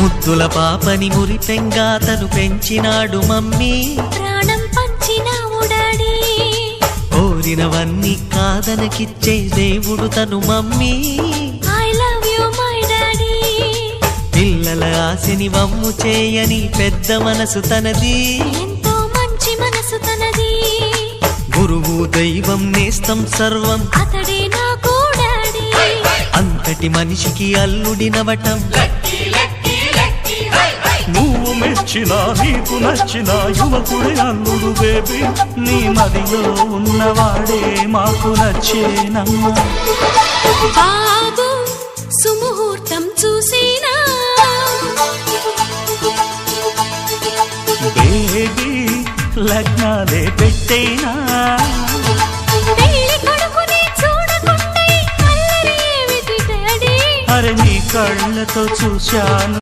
ముద్దుల పాపని మురిపెంగా తను పెంచినాడు మమ్మీ, ప్రాణం పంచినావు డాడీ. కోరినవన్నీ కాదనకిచ్చే దేవుడు తను mummy, I love you my daddy. పిల్లల ఆశని వమ్ము చేయని పెద్ద మనసు తనది, ఎంతో మంచి మనసు తనది. గురువు దైవం నేస్తం సర్వం అతడే నాకు డాడీ. అంతటి మనిషికి అల్లుడినవటం, నువ్వు మెచ్చిన నీకు నచ్చిన యువకుడే అల్లుడు బేబీ, నీ మదిలో ఉన్నవాడే మాకు నచ్చేనమ్మా. బాబు సుముహూర్తం చూసినా, బేబీ లగ్నాలే పెట్టేనా, పెళ్లి కొడుకుని చూడకుంటే అల్లరి ఏమిటి డాడీ. అరే నీ కళ్ళతో చూశాను